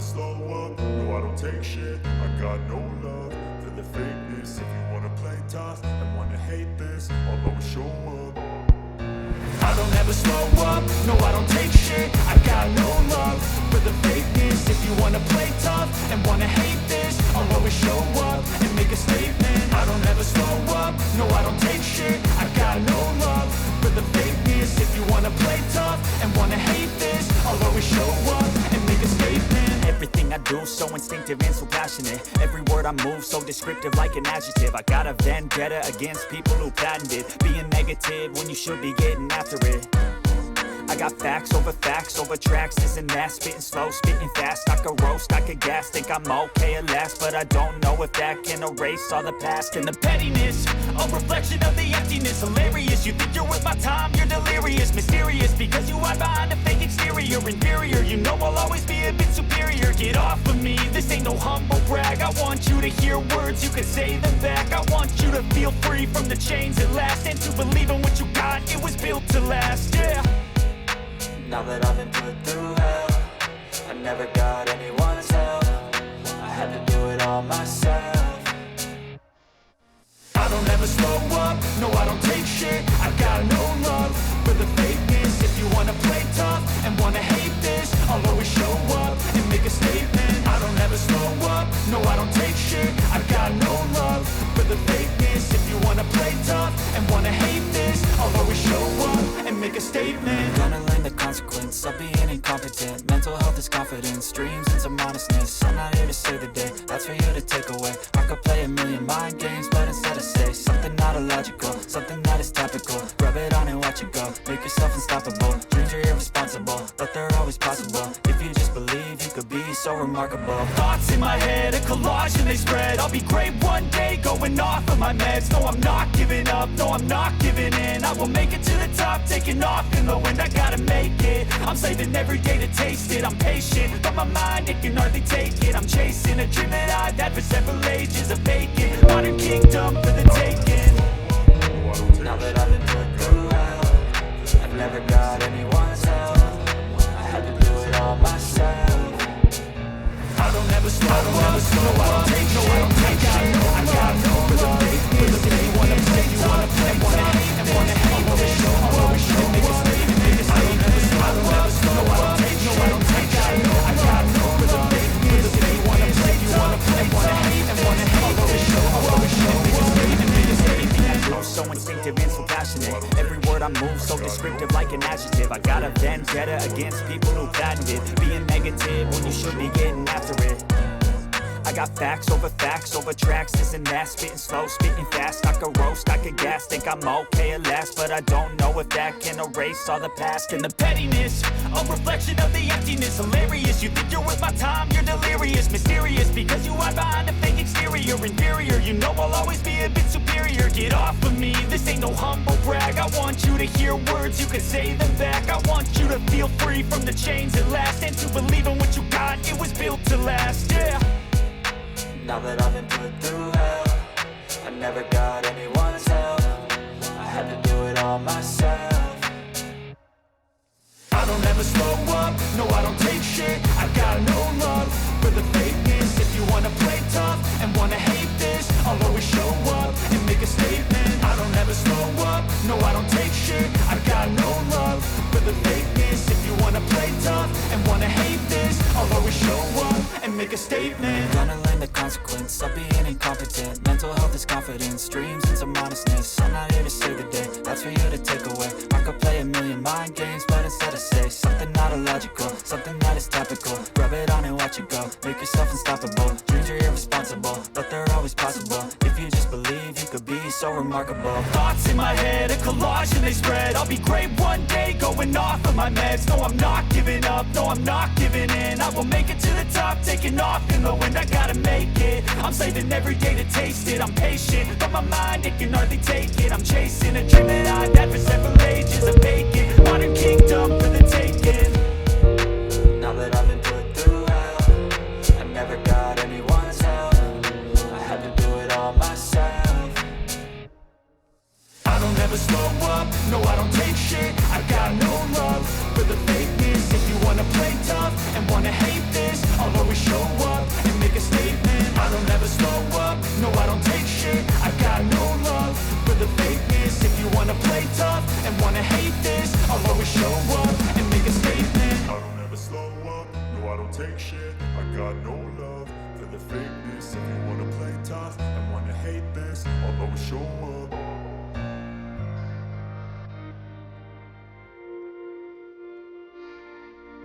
slow up, no I don't take shit. I got no love for the fakeness. If you wanna play tough and wanna hate this, I'll always show up. I don't ever slow up, no I don't take shit. I got no love for the fakeness. If you wanna play tough and wanna hate this, I'll always show up and make a statement. I don't ever slow up, no I don't take shit. I got no love for the fakeness. If you wanna play tough and wanna hate this, I'll always show up and make a statement. Everything I do so instinctive and so passionate. Every word I move so descriptive like an adjective. I got a vendetta against people who patented being negative when you should be getting after it. I got facts over tracks, this and that. Spitting slow, spitting fast, I could roast, I could gas. Think I'm okay at last, but I don't know if that can erase all the past. And the pettiness, a reflection of the emptiness. Hilarious, you think you're worth my time, you're delirious. Mysterious, because you hide behind a fake exterior. Inferior, you know I'll always be a bit superior. Get off of me, this ain't no humble brag. I want you to hear words, you can say them back. I want you to feel free from the chains at last, and to believe in what you got, it was built to last, yeah. Now that I've been put through hell, I never got anyone's help. I had to do it all myself. I don't ever slow up, no I don't take shit. I got no love for the fakeness. If you wanna play tough and wanna hate this, I'll always show up and make a statement. I don't ever slow up, no I don't take shit. I got no love for the fakeness. If you wanna play tough and wanna hate this, I'll always show up and make a statement. Gonna learn the consequence of being incompetent. Mental health is confidence, dreams and some honestness. I'm not here to save the day, that's for you to take away. I could play a million mind games, but instead I say something not illogical, something that is topical. Rub it on and watch it go, make yourself unstoppable. Dreams are irresponsible, but they're always possible. If you just believe, you could be so remarkable. Thoughts in my head, a collage and they spread. I'll be great one day, going off of my meds. No, I'm not giving up, no, I'm not giving in. I will make it to the top, taking off in the wind. I gotta make it, I'm saving every day to taste it. I'm patient, but my mind, it can hardly take it. I'm chasing a dream that I've had for several ages. A vacant, modern kingdom for the taking. Now that I've been put through hell, I've never got anyone's help. I had to do it all myself. I don't ever slow up, no I don't take shit. I got no love for the fakeness. If you wanna play tough and wanna hate this, I'll always show up and make a statement. I don't ever slow up, no I don't take shit. I got no love for the fakeness. If you wanna play tough and wanna hate this, I'll always show up and make a statement. So instinctive and so passionate. Every word I move so descriptive like an adjective. I got a vendetta against people who patented being negative when you should be getting after it. I got facts over tracks, this and that. Spitting slow, spitting fast, I could roast, I could gas. Think I'm okay at last, but I don't know if that can erase all the past. And the pettiness, a reflection of the emptiness. Hilarious, you think you're worth my time, you're delirious. Mysterious, because you hide behind a fake exterior. Inferior, you know I'll always be a bit superior. Get off of me, this ain't no humble brag. I want you to hear words, you can say them back. I want you to feel free from the chains at last, and to believe in what you got, it was built to last, yeah. Now that I've been put through hell, I never got anyone's help. I had to do it all myself. I don't ever slow up, no I don't take shit. I got no love for the fakeness. If you wanna play tough and wanna hate this, I'll always show up and make a statement. I don't ever slow up, no I don't take shit. I got no love for the fakeness. If you wanna play tough and wanna hate this, I'll always show up and make a statement. Gonna learn the consequence of being incompetent. Mental health is confidence, dreams and some honestness. I'm not here to save the day, that's for you to take away. I could play a million mind games, but instead I say something not illogical, something that is topical. Rub it on and watch it go, make yourself unstoppable. Dreams are irresponsible, but they're always possible. If you just believe, you could be so remarkable. Thoughts in my head, a collage and they spread. I'll be great one day, going off of my meds. No, I'm not giving up, no, I'm not giving in. I will make it to the top, taking off in the wind. I gotta make it, I'm saving every day to taste it. I'm patient, but my mind, it can hardly take it. I'm chasing a dream that I've had for several ages. A vacant, modern kingdom for the taking. Now that I've been put through hell, I never got anyone's help. I had to do it all myself. I don't ever slow up, no I don't take shit. I got no love for the fakeness. If you wanna play tough and wanna hate this, I'll always up, no I don't take shit. I got no love for the fakeness. If you wanna play tough and wanna hate this, I'll always show up.